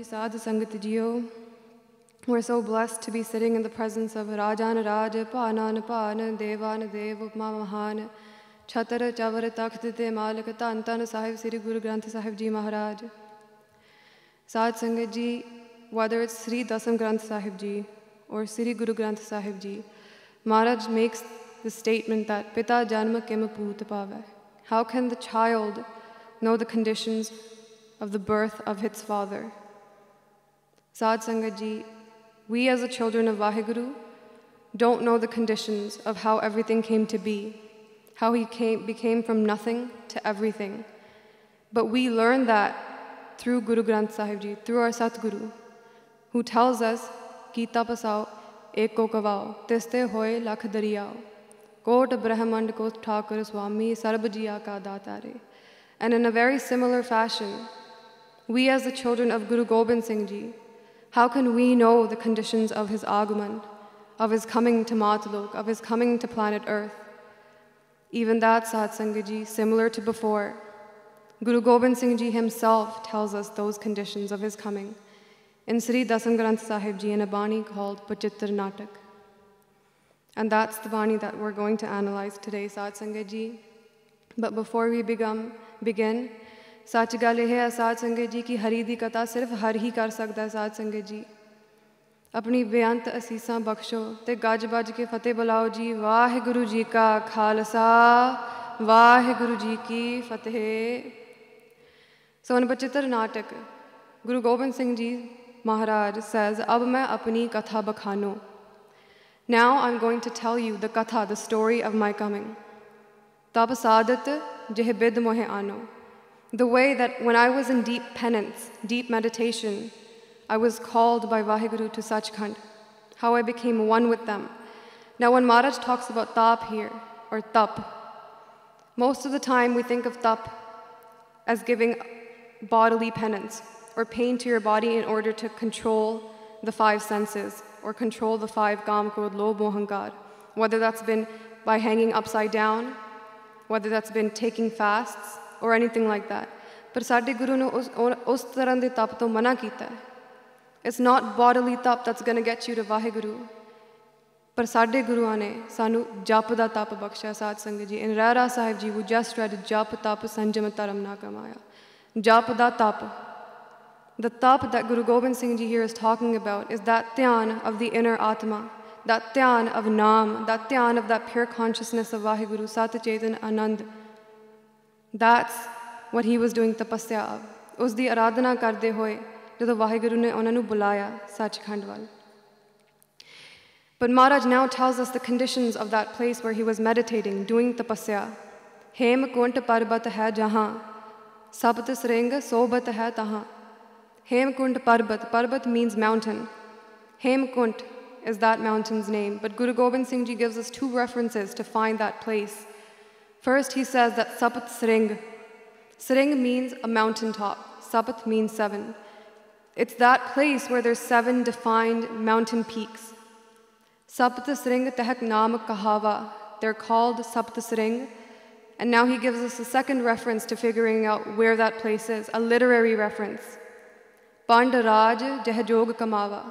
Sadhu Sangat Jiyo. We're so blessed to be sitting in the presence of Rajan Raj, Panan Pan, Devan Dev, Upma Mahan, Chatara Chavar Takhtite Malik, Tantan Sahib Sri Guru Granth Sahib Ji Maharaj. Sadhu Sangat Ji, whether it's Sri Dasam Granth Sahib Ji or Sri Guru Granth Sahib Ji, Maharaj makes the statement that Pita Janma Kim Poot Pave. How can the child know the conditions of the birth of its father? Sadhu Sangat Ji, we as the children of Vaheguru don't know the conditions of how everything came to be, how he became from nothing to everything. But we learn that through Guru Granth Sahib Ji, through our Satguru, who tells us, Ki tapasao eko kavao, tiste hoye lakh dariyao, kot brahmand kot thakur swami sarb jiya ka datare. And in a very similar fashion, we as the children of Guru Gobind Singh Ji, how can we know the conditions of his Agaman, of his coming to Matlok, of his coming to planet Earth? Even that, Sadhu Sangat Ji, similar to before, Guru Gobind Singh Ji himself tells us those conditions of his coming in Sri Dasam Granth Sahib Ji in a Bani called Pachittar Natak. And that's the Bani that we're going to analyze today, Sadhu Sangat Ji. But before we begin, सच गल यह है साध संगत जी की हरी दी कथा सिर्फ हर ही कर सकता है। साध संगत जी अपनी बेअंत असीसां बख्शो ते गज बज के फतेह बुलाओ जी। वाहिगुरु जी का खालसा वाहिगुरु जी की फतेह। So in Pachittar Natak, Guru Gobind Singh Ji Maharaj says, अब मैं अपनी कथा बखानो. Now I'm going to tell you the katha, the story of my coming. Tab saadat jeh bid mohe ano. The way that when I was in deep penance, deep meditation, I was called by Vaheguru to Sachkhand, how I became one with them. Now when Maharaj talks about tap here, or tap, most of the time we think of tap as giving bodily penance, or pain to your body in order to control the five senses, or control the five Kam, Krodh, Lobh, Moh, Ahankar. Whether that's been by hanging upside down, whether that's been taking fasts, or anything like that. But Sadhe Guru ne us taran de tap to mana kita hai. It's not bodily tap that's going to get you to Vaheguru. But Sadhe Guru ne sanu jap da tap baksha. Sadh Sangat Ji. In Rara Sahib Ji, we just read jap tap sanjam taram na kamaya. Jap da tap. The tap that Guru Gobind Singh Ji here is talking about is that dhyan of the inner Atma, that dhyan of Naam, that dhyan of that pure consciousness of Vaheguru, Sat Chetan Anand. That's what he was doing tapasya of. Us di aradhana karde hoye, jadon Vaheguru ne ਉਹਨਾਂ ਨੂੰ ਬੁਲਾਇਆ Sachkhand ਵੱਲ. But Maharaj now tells us the conditions of that place where he was meditating, doing tapasya. Hem kunt parbat hai jahan, sabt sring sobat hai tahan. Hem kunt parbat, parbat means mountain. Hem kunt is that mountain's name. But Guru Gobind Singh Ji gives us two references to find that place. First, he says that Sapat Sring. Sring means a mountaintop. Sapat means seven. It's that place where there's seven defined mountain peaks. Sapt Sring Tehak Naam Kahava. They're called Sapt Sring. And now he gives us a second reference to figuring out where that place is, a literary reference. Pandaraj Jehjog Kamava.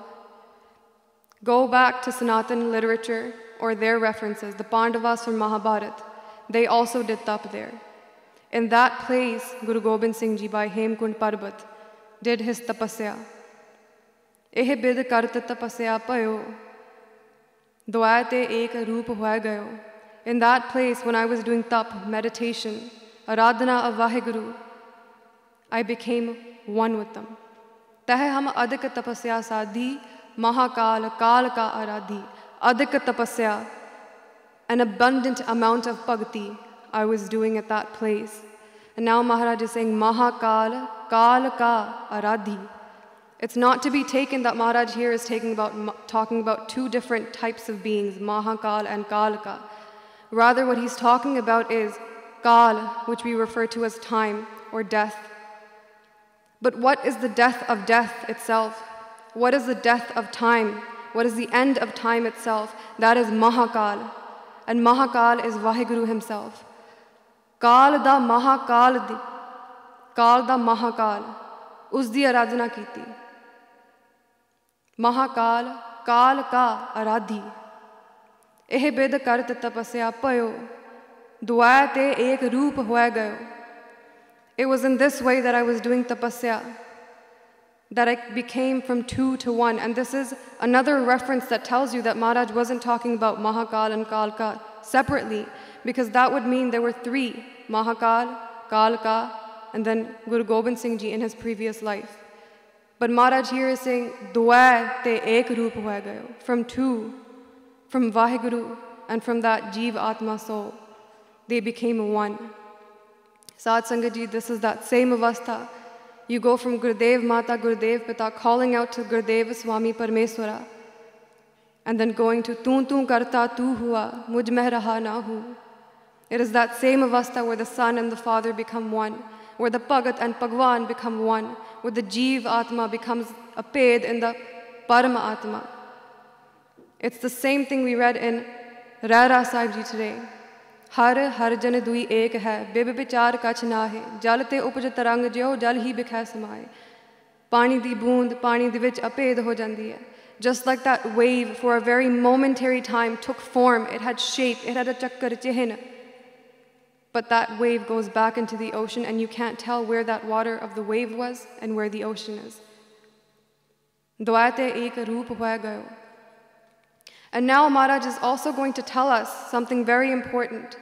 Go back to Sanatan literature or their references, the Pandavas from Mahabharata. They also did tap there. In that place, Guru Gobind Singh Ji by Hemkund Parbat did his tapasya. Eh bid kart tapasya payo, dwaate ek roop hoya gayo. In that place, when I was doing tap, meditation, aradhana of Vaheguru, I became one with them. Tahe hum adik tapasya sadhi, mahakal kal ka aradhi, adik tapasya. An abundant amount of bhakti I was doing at that place. And now Maharaj is saying, Mahakal, Kal ka Aradhi. It's not to be taken that Maharaj here is talking about two different types of beings, Mahakal and Kalka. Rather, what he's talking about is Kal, which we refer to as time or death. But what is the death of death itself? What is the death of time? What is the end of time itself? That is Mahakal. And Mahakal is Vaheguru himself. Kal da Mahakal di, Kal da Mahakal, us di aradhana kiti. Mahakal काल का आराधी एह बिद करत तपस्या पयो दुआ ते एक रूप हुआ गयो. It was in this way that I was doing tapasya, that I became from 2 to 1. And this is another reference that tells you that Maharaj wasn't talking about Mahakal and Kalka separately, because that would mean there were 3, Mahakal, Kalka, and then Guru Gobind Singh Ji in his previous life. But Maharaj here is saying, Dua te ek roop hua gayo, from 2, from Vaheguru, and from that Jeev Atma soul, they became 1. Sad Sangat Ji, this is that same avastha. You go from Gurudev Mata, Gurudev Pita, calling out to Gurudev Swami Parameswara, and then going to Tu karta tu hua, muj meh raha na hu. It is that same avastha where the son and the father become 1, where the Bhagat and Bhagwan become 1, where the Jeev Atma becomes a paid in the Parama Atma. It's the same thing we read in Rara Sahib Ji today. हर हर जन दुई एक है babe विचार कछ नाहे जल ते उपज तरंग ज्यो जल ही बिखै समाए पानी दी बूंद पानी दे विच अभेद हो जाती है. Just like that wave for a very momentary time took form, it had shape, it had a chakkar chihin, but that wave goes back into the ocean and you can't tell where that water of the wave was and where the ocean is. Dwaite ek roop hua gayo. And now Maharaj is also going to tell us something very important.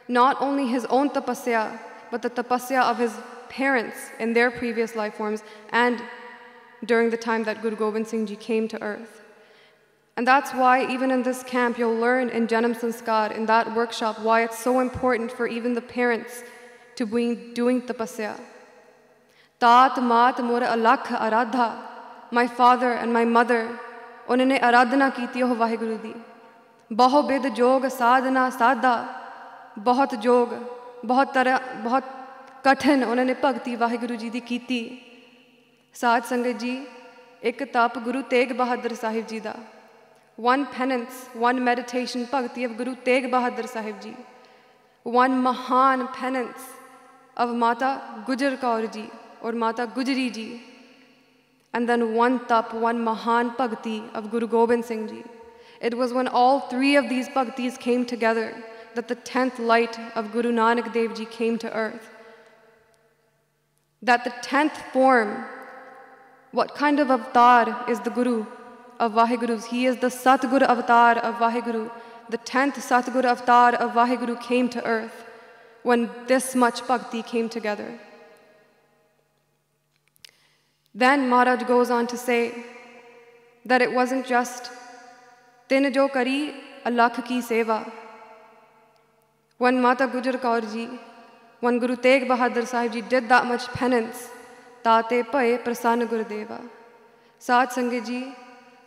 Not only his own tapasya, but the tapasya of his parents in their previous life forms and during the time that Guru Gobind Singh Ji came to earth. And that's why even in this camp you'll learn in Janam Sanskar, in that workshop, why it's so important for even the parents to be doing tapasya. Tat mat mor alakh aradha, my father and my mother, उन्होंने आराधना की थी हो वाहिगुरु दी. बहु बिद जोग साधना साधा, बहुत जोग बहुत कठिन उन्होंने भगती वाहिगुरु जी दी कीती. साध संगत जी, एक तप गुरु तेग बहादुर साहिब जी दा. One penance, one meditation bhakti of Guru Tegh Bahadur Sahib Ji. One mahan penance of Mata Gujar Kaur Ji or Mata Gujari Ji. And then one tap, one mahan bhakti of Guru Gobind Singh Ji. It was when all 3 of these bhaktis came together that the 10th light of Guru Nanak Dev Ji came to earth. That the 10th form, what kind of avatar is the Guru of Vahegurus? He is the Satguru avatar of Vaheguru. The 10th Satguru avatar of Vaheguru came to earth when this much bhakti came together. Then Maharaj goes on to say that it wasn't just Tin jo kari alakh ki seva. When Mata Gujar Kaur Ji, when Guru Tegh Bahadur Sahib Ji did that much penance, Tate paye prasanna Gurudeva. Sad Sangat Ji,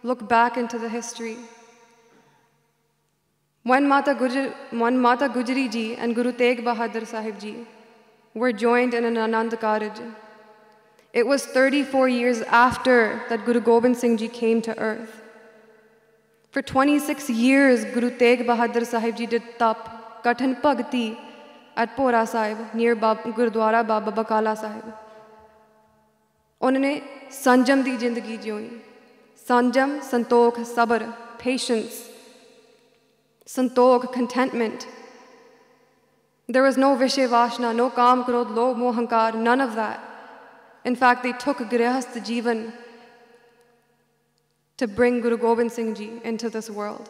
look back into the history. When Mata Gujari Ji and Guru Tegh Bahadur Sahib Ji were joined in an Anand Karaj, it was 34 years after that Guru Gobind Singh Ji came to earth. For 26 years, Guru Tegh Bahadur Sahib Ji did tap, kathan bhakti at Pora Sahib, near Gurudwara Baba Bakala Sahib. उन्होंने संजम दी जिंदगी जियोई. Sanjam, Santokh, Sabr, patience. Santokh, contentment. There was no Vishay Vashna, no Kam, Krodh, Lobh, Moh, Hankar, none of that. In fact, they took Grihastha Jivan to bring Guru Gobind Singh Ji into this world.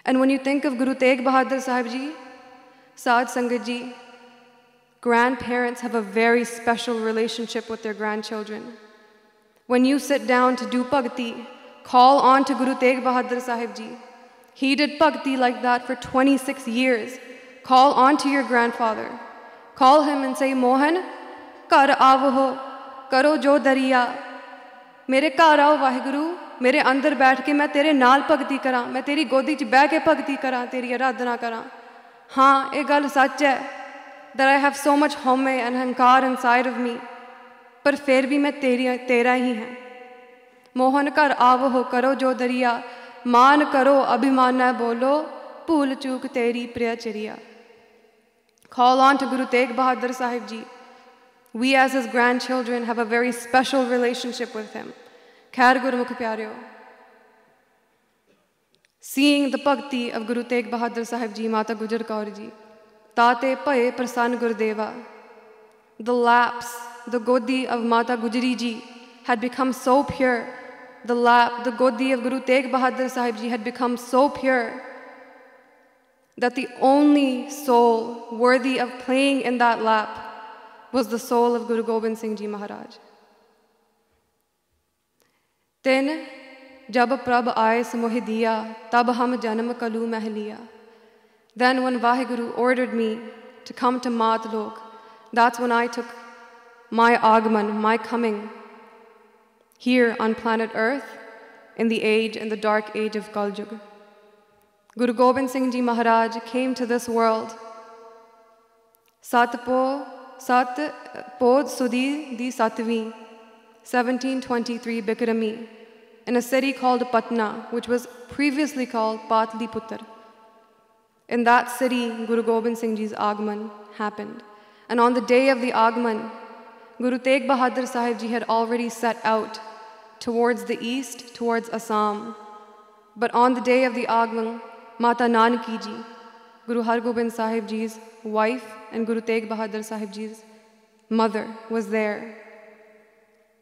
And when you think of Guru Tegh Bahadur Sahib Ji, Sad Sangat Ji, grandparents have a very special relationship with their grandchildren. When you sit down to do bhakti, call on to Guru Tegh Bahadur Sahib Ji. He did bhakti like that for 26 years. Call on to your grandfather. Call him and say, Mohan, kar aavo, karo jo dariya. Mere kar aao Vaheguru, mere andar baith ke main tere naal bhakti karan, main teri godi ch beh ke bhakti karan, teri aradhana karan. Haan, ye gal sach hai that I have so much home and hankar inside of me. पर फिर भी मैं तेरा ही है. मोहन कर आवो हो करो जो दरिया, मान करो अभिमान न बोलो, भूल चूक तेरी प्रियचरिया. Call on to Guru Tegh Bahadur Sahib Ji. We as his grandchildren have a very special relationship with him. Khair Gurmukh Pyareo. Seeing the bhakti of Guru Tegh Bahadur Sahib Ji, Mata Gujar Kaur Ji, Tate Paye Prasann Gurdeva, the laps, the godi of Mata Gujari Ji had become so pure. The godi of Guru Tegh Bahadur Sahib Ji had become so pure that the only soul worthy of playing in that lap was the soul of Guru Gobind Singh Ji Maharaj. Then, jab prab aaye samoh diya, tab hum janam kalu meh liya. Then when Vaheguru ordered me to come to Matlok, that's when I took my agman, my coming, here on planet Earth, in the dark age of Kal Yuga. Guru Gobind Singh Ji Maharaj came to this world. Sat Pod Sudi Di Satvi, 1723 Bikrami, in a city called Patna, which was previously called Patliputra. In that city, Guru Gobind Singh Ji's Agman happened. And on the day of the Agman, Guru Tegh Bahadur Sahib Ji had already set out towards the east, towards Assam. But on the day of the Agman, Mata Nanaki Ji, Guru Har Gobind Sahib Ji's wife and Guru Tegh Bahadur Sahib Ji's mother, was there.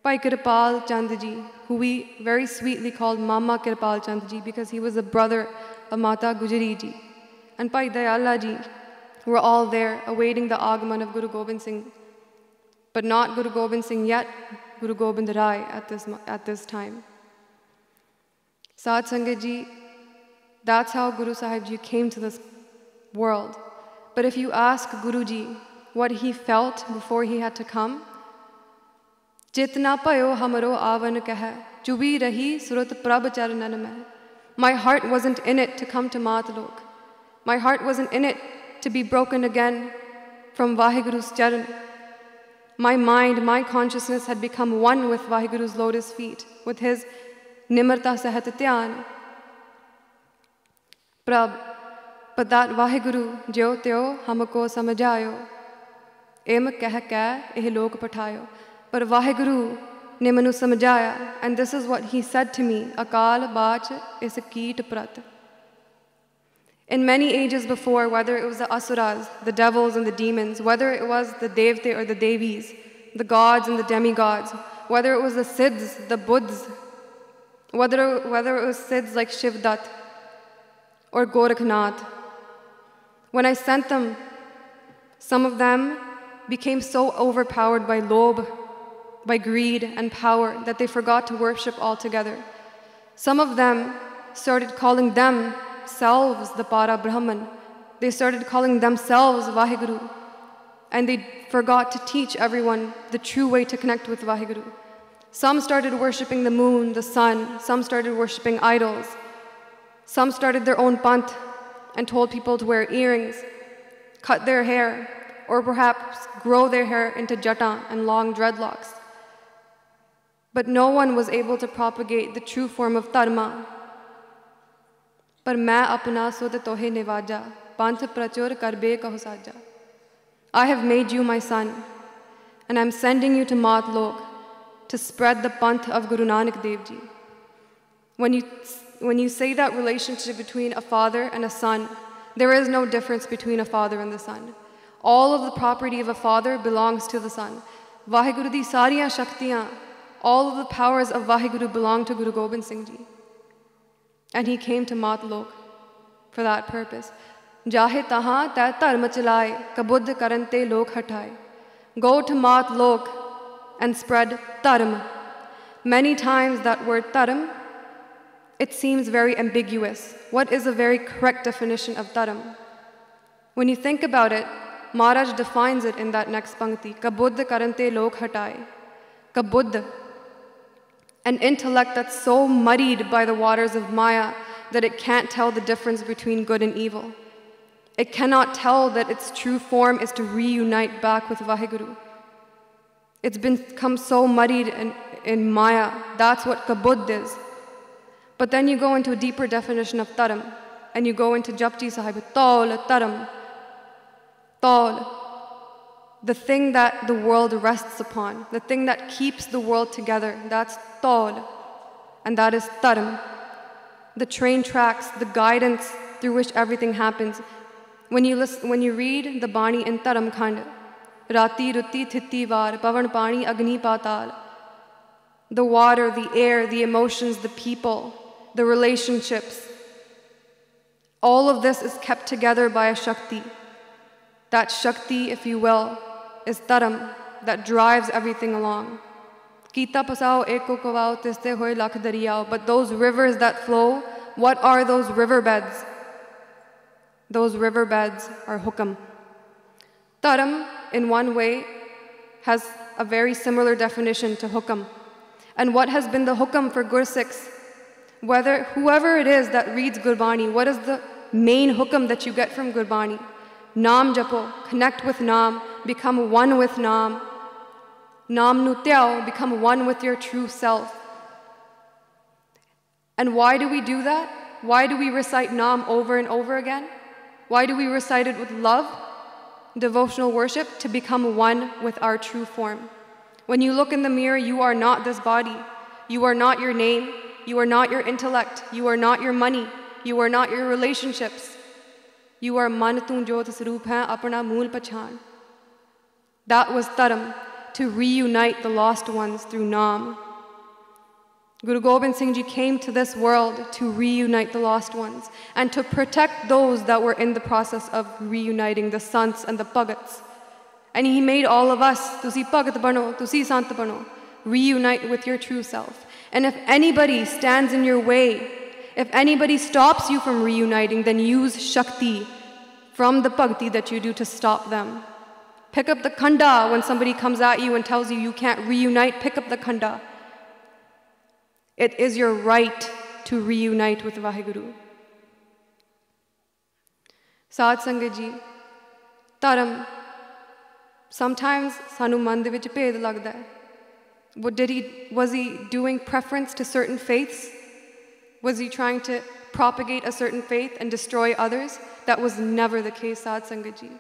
Bhai Kirpal Chand Ji, who we very sweetly called Mama Kirpal Chand Ji because he was the brother of Mata Gujari Ji, and Bhai Dayala Ji were all there awaiting the Agman of Guru Gobind Singh. But not Guru Gobind Singh yet, Guru Gobind Rai at this time. Sad Sangat Ji, that's how Guru Sahib Ji came to this world. But if you ask Guru Ji what he felt before he had to come, Jitna payo hamaro avan kah, chubi rahi surat prab charanan mein. My heart wasn't in it to come to Matlok. My heart wasn't in it to be broken again from Vaheguru's charan. My mind, my consciousness had become one with Vaheguru's lotus feet, with his nimarta sahat dhyan. Prab, but that Vaheguru jyo tyo hamko samajayo, em keh keh eh lok pathayo. But Vaheguru ne manu samajaya, and this is what he said to me, Akal bach is a keet prat. In many ages before, whether it was the asuras, the devils and the demons, whether it was the devte or the devis, the gods and the demigods, whether it was the siddhs, the buddhs, whether it was siddhs like Shivdat or Gorakhnath, when I sent them, some of them became so overpowered by lobh, by greed and power, that they forgot to worship altogether. Some of them started calling themselves the Para Brahman. They started calling themselves Vaheguru. And they forgot to teach everyone the true way to connect with Vaheguru. Some started worshipping the moon, the sun. Some started worshipping idols. Some started their own panth and told people to wear earrings, cut their hair, or perhaps grow their hair into jata and long dreadlocks. But no one was able to propagate the true form of dharma. Par main apna sud tohe nivaja, panth prachur karbe kahu saja. I have made you my son, and I'm sending you to Matlok to spread the panth of Guru Nanak Dev Ji. When you say that relationship between a father and a son, there is no difference between a father and the son. All of the property of a father belongs to the son. Vaheguru di sariyan shaktiyan, all of the powers of Vaheguru belong to Guru Gobind Singh Ji. And he came to Matlok for that purpose. Jahe tahan tai dharma chalaye, kabuddh karante lok hataye. Go to Matlok and spread dharma. Many times that word dharma, it seems very ambiguous. What is a very correct definition of dharma? When you think about it, Maharaj defines it in that next pankti, kabuddh karante lok hataye. Kabuddh, an intellect that's so muddied by the waters of Maya that it can't tell the difference between good and evil. It cannot tell that its true form is to reunite back with Vaheguru. It's become so muddied in Maya. That's what kabuddh is. But then you go into a deeper definition of dharam, and you go into Japji Sahib, Tol dharam. Tol, the thing that the world rests upon, the thing that keeps the world together, that's Tol. and that is Dharam, the train tracks, the guidance through which everything happens. When you read the Bani in Dharam Khand, Rati Rutti Thitti Var, Pavan Pani Agni Patal, the water, the air, the emotions, the people, the relationships, all of this is kept together by a Shakti. That Shakti, if you will, is Dharam, that drives everything along. Kita pasao eko kovao tiste hoy lakh dariyao. But those rivers that flow, what are those riverbeds? Those riverbeds are hukam. Dharam, in one way, has a very similar definition to hukam. And what has been the hukam for Gursikhs? Whoever it is that reads Gurbani, what is the main hukam that you get from Gurbani? Naam japo, connect with Naam, become one with Naam. Naam nu tyao, become one with your true self. And why do we do that? Why do we recite Naam over and over again? Why do we recite it with love, devotional worship, to become one with our true form? When you look in the mirror, you are not this body. You are not your name. You are not your intellect. You are not your money. You are not your relationships. You are man tu jot swaroop hai, apna mool pachan. That was Dharam, to reunite the lost ones through Naam. Guru Gobind Singh Ji came to this world to reunite the lost ones and to protect those that were in the process of reuniting, the sants and the bhagats. And he made all of us, tusi bhagat bano, tusi sant bano, reunite with your true self. And if anybody stands in your way, if anybody stops you from reuniting, then use Shakti from the bhakti that you do to stop them. Pick up the khanda when somebody comes at you and tells you you can't reunite, pick up the khanda. It is your right to reunite with Vaheguru. Saad Sangat Ji, Dharam, sometimes sanu man de vich bhed lagda hai. Was he doing preference to certain faiths? Was he trying to propagate a certain faith and destroy others? That was never the case, Saad Sangat Ji.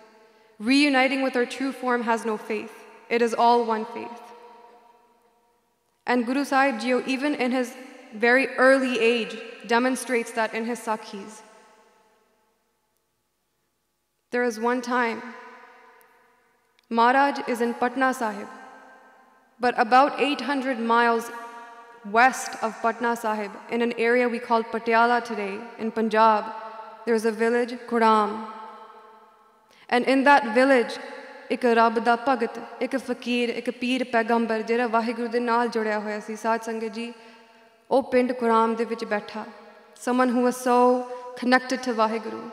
Reuniting with our true form has no faith. It is all one faith. And Guru Sahib Ji, even in his very early age, demonstrates that in his Sakhis. There is one time, Maharaj is in Patna Sahib, but about 800 miles west of Patna Sahib, in an area we call Patiala today, in Punjab, there is a village, Kuram. And in that village, एक रब दा भगत, एक फकीर, एक पीर पैगंबर जिहड़ा वाहिगुरू दे नाल जुड़िया होया सी, साध संगत जी, ओ पिंड कुराम दे विच बैठा. Someone who was so connected to Vaheguru.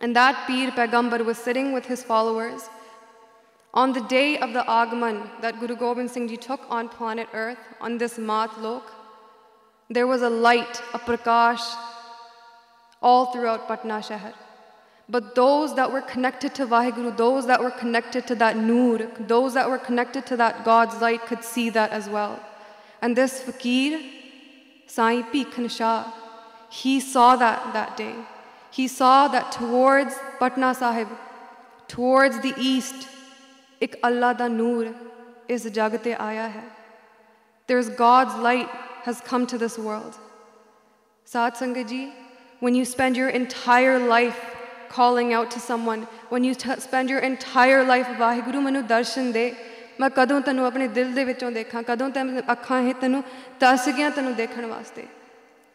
And that Peer Paigambar was sitting with his followers on the day of the Agman that Guru Gobind Singh Ji took on planet Earth, on this Mat Lok. There was a light, a prakash, all throughout Patna Shahar. But those that were connected to Vaheguru, those that were connected to that Noor, those that were connected to that God's light could see that as well. And this Fakir, Sai Bhikhan Shah, he saw that day. He saw that towards Patna Sahib, towards the east, ik Allah da Noor is jagate aaya hai. There's God's light has come to this world. Saad Sangat Ji, when you spend your entire life calling out to someone, when you spend your entire life, Vaheguru manu darshan de, main kadon tanu apne dil de vichon dekha, kadon tanu akkhan he tanu tas giyan tanu dekhan waste.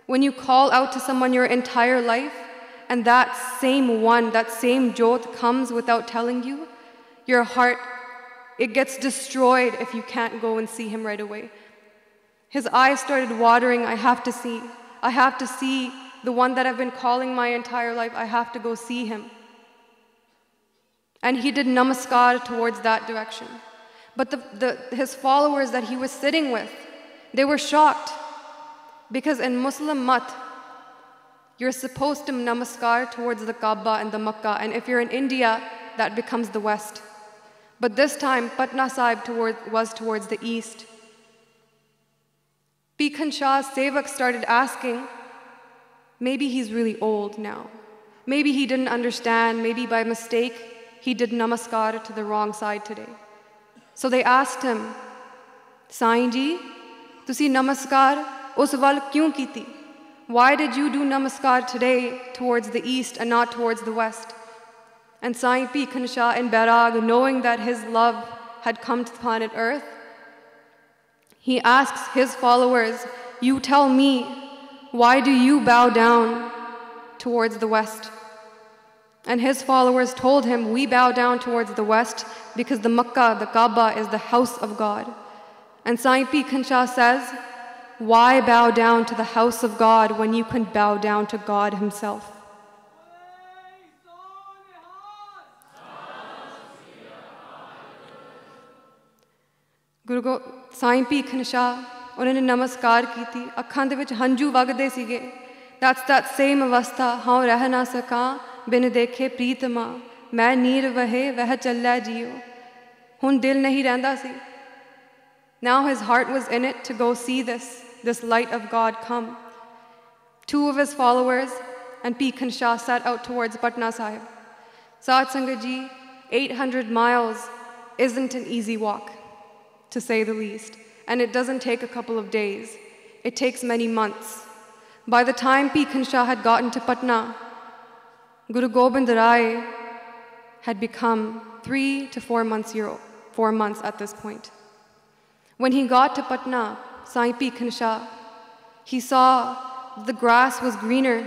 When you call out to someone your entire life, and that same one, that same jot comes without telling you, your heart, it gets destroyed if you can't go and see him right away. His eyes started watering. I have to see the one that I've been calling my entire life. I have to go see him. And he did namaskar towards that direction. But his followers that he was sitting with, they were shocked. Because in Muslim mat, you're supposed to namaskar towards the Kaaba and the Makkah. And if you're in India, that becomes the west. But this time, Patna Sahib was towards the east. Bhikhan Shah's sevak started asking, maybe he's really old now. Maybe he didn't understand. Maybe by mistake, he did namaskar to the wrong side today. So they asked him, Sain ji, tusi namaskar us wal kyun kiti? Why did you do namaskar today towards the east and not towards the west? And Sai Bhikhan Shah in Bairag, knowing that his love had come to planet Earth, he asks his followers, you tell me, why do you bow down towards the west? And his followers told him, we bow down towards the west because the Makkah, the Kaaba, is the house of God. And Sai Bhikhan Shah says, why bow down to the house of God when you can bow down to God himself? Guru Sai Bhikhan Shah, उन्होंने नमस्कार की थी, अखां दे विच हंजू वगदे सीगे. That's that same avastha, हाँ रह ना सका बिन देखे प्रीतमा, मैं नीर वहे वह चल्ला जियो. हुन दिल नहीं रहंदा सी. Now his heart was in it to go see this light of God come. 2 of his followers and Bhikhan Shah set out towards Patna Sahib. Sat Sangat Ji, 800 miles isn't an easy walk, to say the least. And it doesn't take a couple of days. It takes many months. By the time Bhikhan Shah had gotten to Patna, Guru Gobind Rai had become 3 to 4 months 4 months at this point. When he got to Patna, Sai Bhikhan Shah, he saw the grass was greener,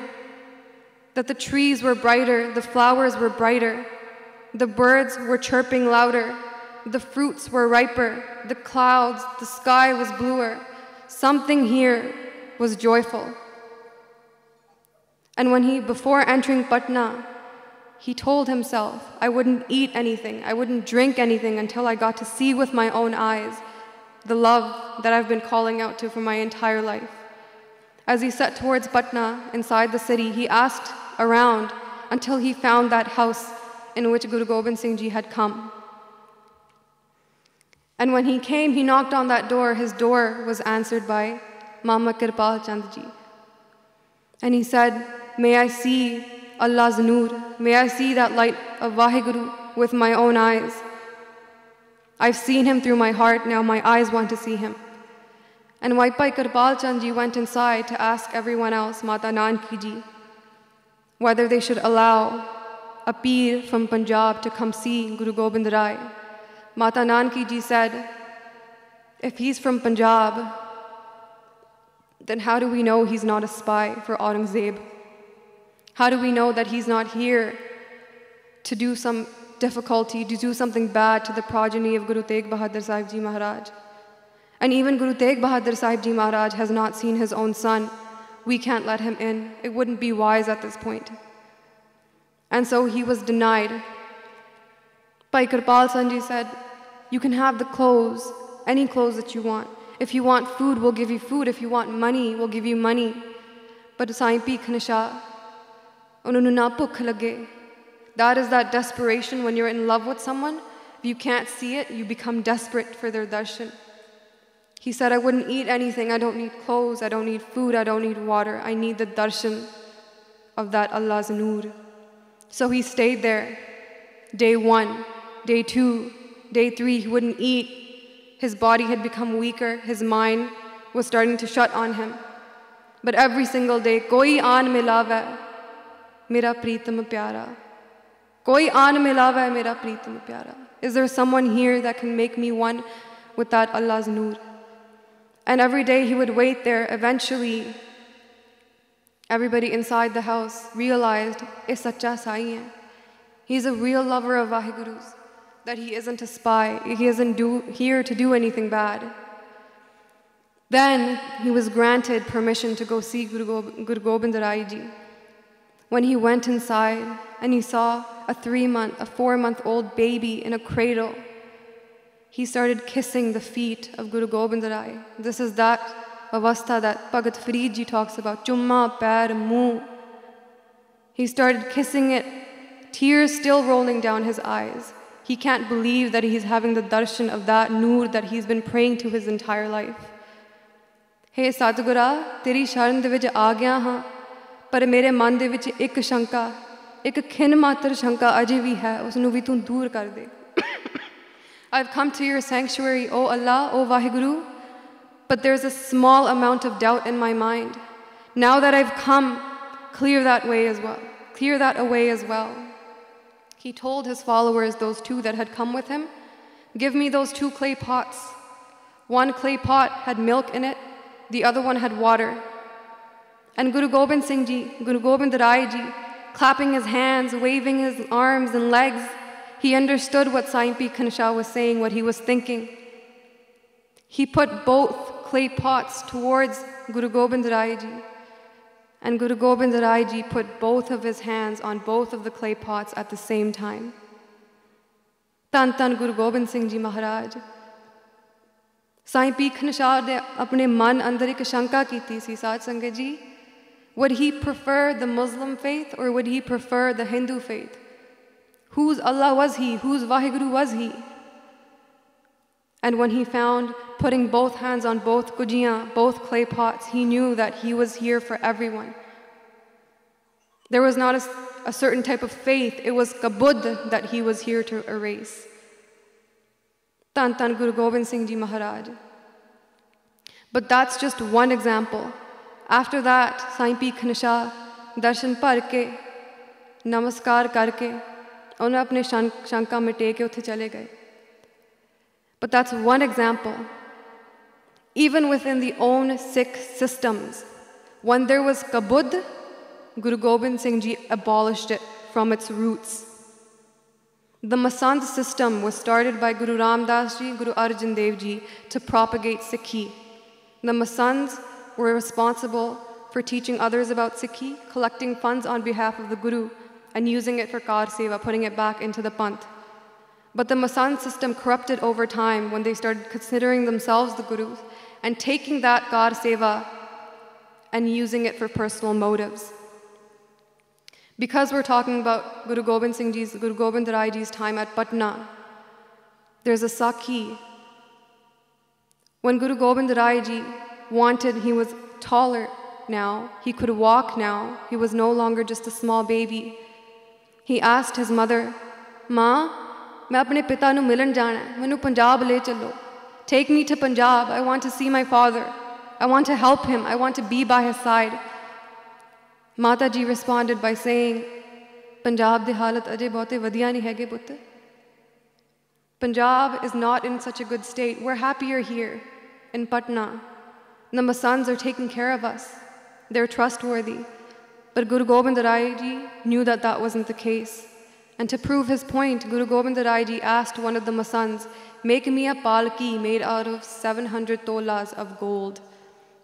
that the trees were brighter, the flowers were brighter, the birds were chirping louder, the fruits were riper, the clouds, the sky was bluer. Something here was joyful. And before entering Patna, he told himself, I wouldn't eat anything, I wouldn't drink anything until I got to see with my own eyes the love that I've been calling out to for my entire life. As he set towards Patna, inside the city, he asked around until he found that house in which Guru Gobind Singh Ji had come. And when he came, he knocked on that door. His door was answered by Mama Kirpal Chand Ji. And he said, may I see Allah's Noor, may I see that light of Vaheguru with my own eyes. I've seen him through my heart, now my eyes want to see him. And Waipai Kirpal Chand Ji went inside to ask everyone else, Mata Nanki Ji, whether they should allow a Peer from Punjab to come see Guru Gobind Rai. Mata Nanki Ji said, if he's from Punjab, then how do we know he's not a spy for Aurangzeb? How do we know that he's not here to do some difficulty, to do something bad to the progeny of Guru Tegh Bahadur Sahib Ji Maharaj? And even Guru Tegh Bahadur Sahib Ji Maharaj has not seen his own son. We can't let him in. It wouldn't be wise at this point. And so he was denied. Bhai Kirpal Chand Ji said, you can have the clothes, any clothes that you want. If you want food, we'll give you food. If you want money, we'll give you money. But Sai Bhikhan Shah, unhonu na bhukh lage. That is that desperation when you're in love with someone. If you can't see it, you become desperate for their darshan. He said, I wouldn't eat anything. I don't need clothes. I don't need food. I don't need water. I need the darshan of that Allah's Noor. So he stayed there. Day 1, day 2, day 3, he wouldn't eat. His body had become weaker. His mind was starting to shut on him. But every single day, koi aan milava, mera pritam pyara. Koi aan milava, mera pritam pyara. Is there someone here that can make me one with that Allah's Noor? And every day he would wait there. Eventually, everybody inside the house realized, "Ye sacha sai hai." He's a real lover of Vaheguru's, that he isn't a spy, he isn't here to do anything bad. Then he was granted permission to go see Guru Gobind Rai Ji. When he went inside and he saw a 4-month-old baby in a cradle, he started kissing the feet of Guru Gobind Rai. This is that avastha that Bhagat Farid Ji talks about, chumma pair muh. He started kissing it, tears still rolling down his eyes. He can't believe that he's having the darshan of that Noor that he's been praying to his entire life. Hey Satgura, teri sharan de vich aa gaya haan, par mere man de vich ek shanka, ek khin matar shanka aje vi hai, usnu vi tu dur kar de. I've come to your sanctuary, O Allah, O Vaheguru, but there's a small amount of doubt in my mind. Now that I've come, clear that away as well. He told his followers, those two that had come with him, give me those 2 clay pots. One clay pot had milk in it, the other one had water. And Guru Gobind Singh Ji, Guru Gobind Rai Ji, clapping his hands, waving his arms and legs, he understood what Sai P. Khansha was saying, what he was thinking. He put both clay pots towards Guru Gobind Rai Ji. And Guru Gobind Rai Ji put both of his hands on both of the clay pots at the same time. Tan Tan Guru Gobind Singh Ji Maharaj. Sai P. Khansha ne apne man andar ek shanka kiti si, Sat Sangat Ji. Would he prefer the Muslim faith or would he prefer the Hindu faith? Whose Allah was he? Whose Vaheguru was he? And when he found putting both hands on both gujiyan, both clay pots, he knew that he was here for everyone. There was not a certain type of faith, it was kabud that he was here to erase. Tan Tan Guru Gobind Singh Ji Maharaj. But that's just one example. After that, Sai P. Khansha darshan par ke, namaskar karke, unhone apne shanka mite ke uthe chale gaye. But that's one example. Even within the own Sikh systems, when there was kabud, Guru Gobind Singh Ji abolished it from its roots. The Masand system was started by Guru Ram Das Ji, Guru Arjan Dev Ji to propagate Sikhi. The Masands were responsible for teaching others about Sikhi, collecting funds on behalf of the Guru, and using it for Kar Seva, putting it back into the Panth. But the Masand system corrupted over time when they started considering themselves the Gurus and taking that Kar Seva and using it for personal motives. Because we're talking about Guru Gobind Singh Ji's, Guru Gobind Rai Ji's time at Patna, there's a Sakhi. When Guru Gobind Rai Ji wanted, he was taller now, he could walk now, he was no longer just a small baby. He asked his mother, "Ma, मैं अपने पिता नू मिलन जाना है, मैनू पंजाब ले चलो. Take me to Punjab, I want to see my father. I want to help him, I want to be by his side." Mata Ji responded by saying, "Punjab di halat aje bahute vadiya nahi hege putt. Punjab is not in such a good state. We're happier here in Patna. The Masands are taking care of us. They're trustworthy." But Guru Gobind Rai Ji knew that that wasn't the case. And to prove his point, Guru Gobind Rai Ji asked one of the Masands, "Make me a palki made out of 700 tolas of gold."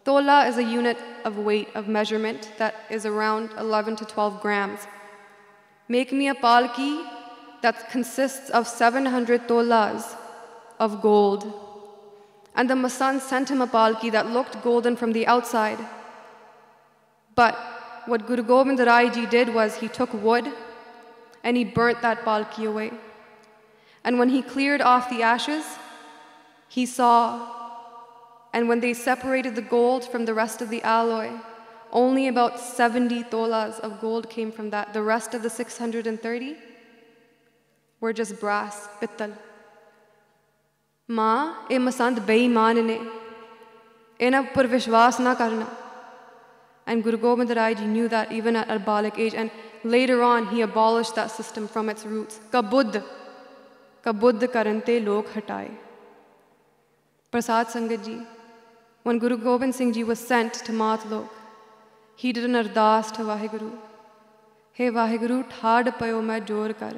Tola is a unit of weight, of measurement, that is around 11 to 12 grams. Make me a palki that consists of 700 tolas of gold. And the Masand sent him a palki that looked golden from the outside. But what Guru Gobind Rai Ji did was he took wood and he burnt that palki away. And when he cleared off the ashes, he saw, and when they separated the gold from the rest of the alloy, only about 70 tolas of gold came from that. The rest of the 630 were just brass, pittal. Ma, e masand beimaan ne. Ena par vishwas na karna. And Guru Gobind Rai Ji knew that even at a balik age, and later on he abolished that system from its roots. Kabud karante log hataye. Prasad Sangat Ji, when Guru Gobind Singh Ji was sent to Matlok, he did an ardas to Vaheguru. "Hey Vaheguru, thad payo main jor kar.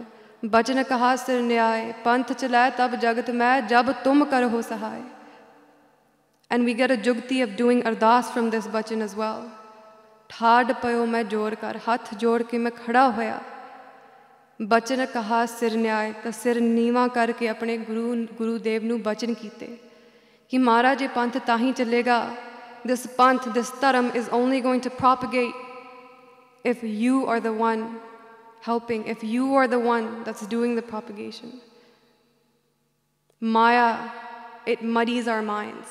Bachan kaha sir nyay, panth chalay tab jagat main, jab tum karo sahay." And we get a jugti of doing ardas from this bachan as well. "Thad payo main jor kar, hath jod ke main khada hoya. Bachan kaha sir nyay, ta sir neewa karke apne Guru Dev nu bachan kite. Ki Maharaj ye panth tahi chalega. This panth, this dharam is only going to propagate if you are the one helping, if you are the one that's doing the propagation. Maya, it muddies our minds.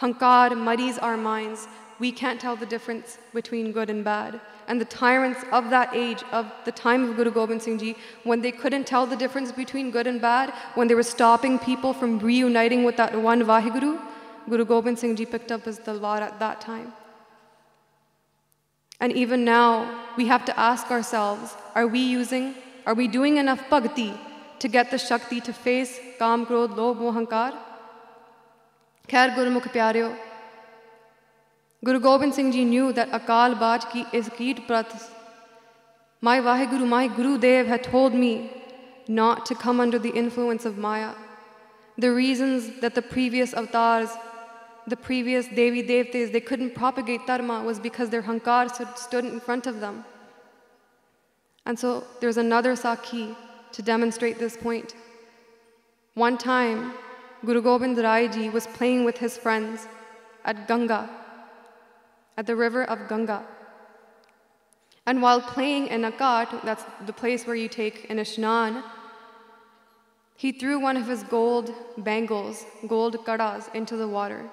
Hankar muddies our minds. We can't tell the difference between good and bad. And the tyrants of that age, of the time of Guru Gobind Singh Ji, when they couldn't tell the difference between good and bad, when they were stopping people from reuniting with that one Vaheguru, Guru Gobind Singh Ji picked up his talwar at that time. And even now, we have to ask ourselves, are we doing enough bhakti to get the shakti to face Kaam, Krodh, Lobh, Moh, Ahankar? Khair Gurumukh Pyareo, Guru Gobind Singh Ji knew that Akal Baj ki is Keet Prat. My Vaheguru, my Gurudev had told me not to come under the influence of Maya. The reasons that the previous avatars, the previous Devi Devtas, they couldn't propagate Dharma was because their Hankar stood in front of them. And so there's another Sakhi to demonstrate this point. One time, Guru Gobind Rai Ji was playing with his friends at Ganga, at the river of Ganga. And while playing in a ghat, that's the place where you take an ishnan, he threw one of his gold bangles, gold kadas, into the water.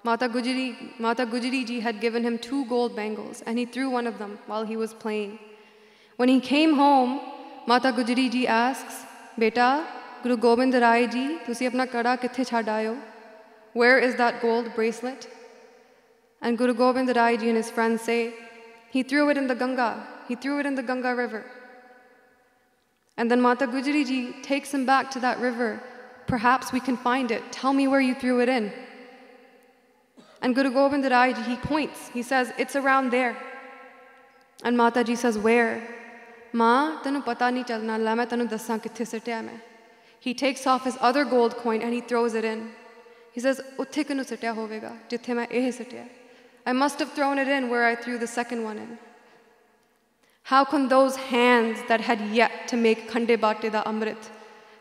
Mata Gujari Ji had given him 2 gold bangles, and he threw one of them while he was playing. When he came home, Mata Gujari Ji asks, Beta, Guru Gobind Rai Ji, tusi apna kada kithe chhad aayo? Where is that gold bracelet? And Guru Gobind Rai Ji and his friends say, he threw it in the Ganga. He threw it in the Ganga river. And then Mata Gujari Ji takes him back to that river. Perhaps we can find it. Tell me where you threw it in. And Guru Gobind Rai Ji, he points. He says, it's around there. And Mata Ji says, where? Ma, tenu pata nahi chalna, la main tenu dassan kithe sitya main. He takes off his other gold coin and he throws it in. He says, utthe kenu sitya hovega, jithe main eh sitya. I must have thrown it in where I threw the second one in. How can those hands that had yet to make Khande Bate da Amrit,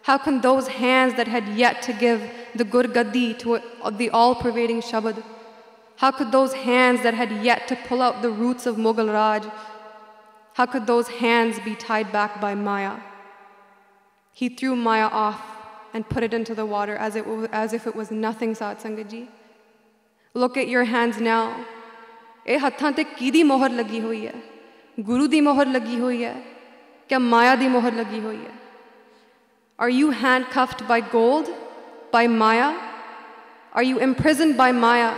how can those hands that had yet to give the Gur Gaddi to the all-pervading Shabad, how could those hands that had yet to pull out the roots of Mughal Raj, how could those hands be tied back by Maya? He threw Maya off and put it into the water as if it was nothing, Sat Sangat Ji. Look at your hands now. ਇਹ ਹੱਥਾਂ ਤੇ ਕਿਹਦੀ ਮੋਹਰ ਲੱਗੀ ਹੋਈ ਹੈ? ਗੁਰੂ ਦੀ ਮੋਹਰ ਲੱਗੀ ਹੋਈ ਹੈ ਕਿ ਮਾਇਆ ਦੀ ਮੋਹਰ ਲੱਗੀ ਹੋਈ ਹੈ? Are you handcuffed by gold, by Maya? Are you imprisoned by Maya?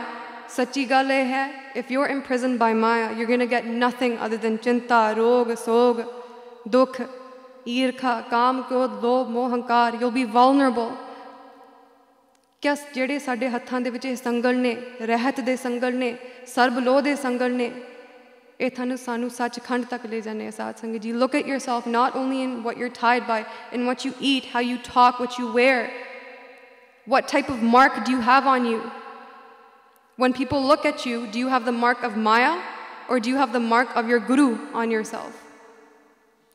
ਸੱਚੀ ਗੱਲ ਇਹ ਹੈ, if you're imprisoned by Maya, you're going to get nothing other than ਚਿੰਤਾ, ਰੋਗ, ਸੋਗ, ਦੁੱਖ, ਈਰਖਾ, ਕਾਮ, ਕ੍ਰੋਧ, ਲੋਭ, ਮੋਹ, ਹੰਕਾਰ. You'll be vulnerable. क्या जेड़े साडे हत्थां दे विच संगल ने, रहत दे संगल ने, सर्बलोह दे संगल ने, ये थानू सानू सचखंड तक ले जाने साध संगत जी. Look at yourself not only in what you're tied by, in what you eat, how you talk, what you wear. What type of mark do you have on you? When people look at you, do you have the mark of Maya or do you have the mark of your Guru on yourself?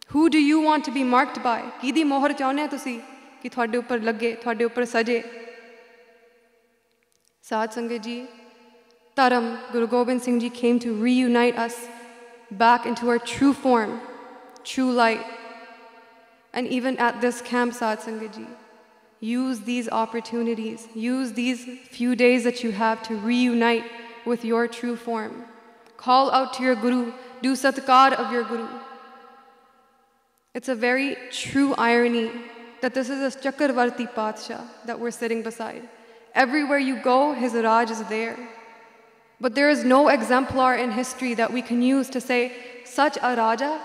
Who do you want to be marked by? Kidi mohar chaਹੁੰਦੇ ਤੁਸੀਂ ਕਿ ਤੁਹਾਡੇ ਉੱਪਰ ਲੱਗੇ, ਤੁਹਾਡੇ ਉੱਪਰ ਸਜੇ? Sad Sangat Ji, Dharam, Guru Gobind Singh Ji came to reunite us back into our true form, true light. And even at this camp, Sad Sangat Ji, use these opportunities, use these few days that you have to reunite with your true form. Call out to your Guru, do satkar of your Guru. It's a very true irony that this is a Chakravarti Padshah that we're sitting beside. Everywhere you go, his Raj is there. But there is no exemplar in history that we can use to say, such a Raja,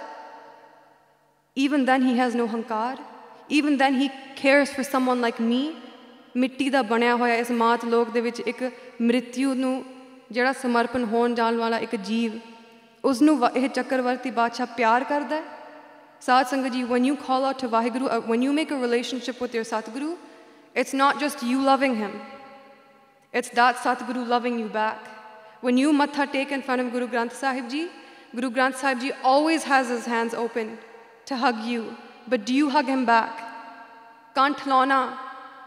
even then he has no hankar, even then he cares for someone like me. Mitti da banaya hoya is maat lok de vich ek mrityu nu jehda samarpan hon jaan wala ek jeev, usnu eh Chakravarti Badshah pyar karda hai. Sad Sangat Ji, when you call out to Vaheguru, when you make a relationship with your Satguru, it's not just you loving him. It's that Satguru loving you back. When you matha take in front of Guru Granth Sahib Ji, Guru Granth Sahib Ji always has his hands open to hug you. But do you hug him back? Kanth launa,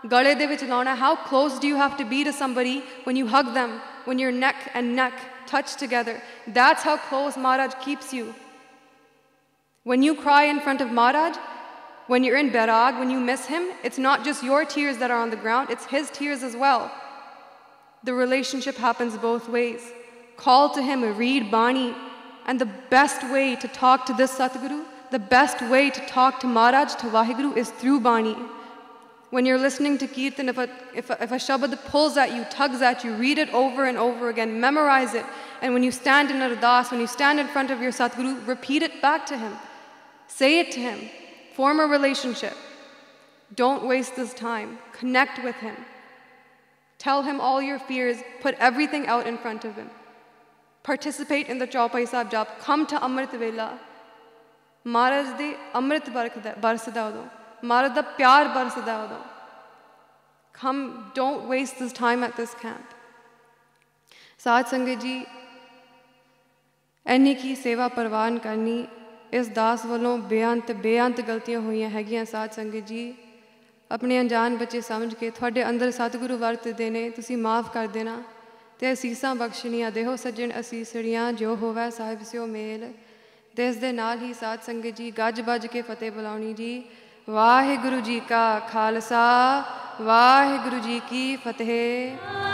gale de vich launa. How close do you have to be to somebody when you hug them, when your neck and neck touch together? That's how close Maharaj keeps you. When you cry in front of Maharaj, when you're in Bairag, when you miss him, it's not just your tears that are on the ground, it's his tears as well. The relationship happens both ways. Call to him, read Bani, and the best way to talk to this Satguru, the best way to talk to Maharaj, to Vaheguru, is through Bani. When you're listening to Kirtan, if a Shabad pulls at you, tugs at you, read it over and over again, memorize it. And when you stand in Ardas, when you stand in front of your Satguru, repeat it back to him. Say it to him. Form a relationship. Don't waste this time. Connect with him. Tell him all your fears. Put everything out in front of him. Participate in the Chaupai Sahib Jap. Come to Amrit Vela. Maharaj de Amrit barsada udo. Maharaj da pyar barsada udo. Come, don't waste this time at this camp. Saad Sangat ji, ਐਨੀ की सेवा परवान करनी इस दास वालों बेअंत गलतियां हुई हैगियां साध संगत जी अपने अनजान बच्चे समझ के थोड़े अंदर सतगुरु वरतदे ने तुसी माफ़ कर देना ते असीसां बख्शनियां देहो सज्जन असीसड़ियां जो होवै साहिब स्यो मेल ते इस दे नाल ही साध संगत जी गज बज के फतेह बुलाउणी जी वाहिगुरु जी का खालसा वाहिगुरु जी की फतेह।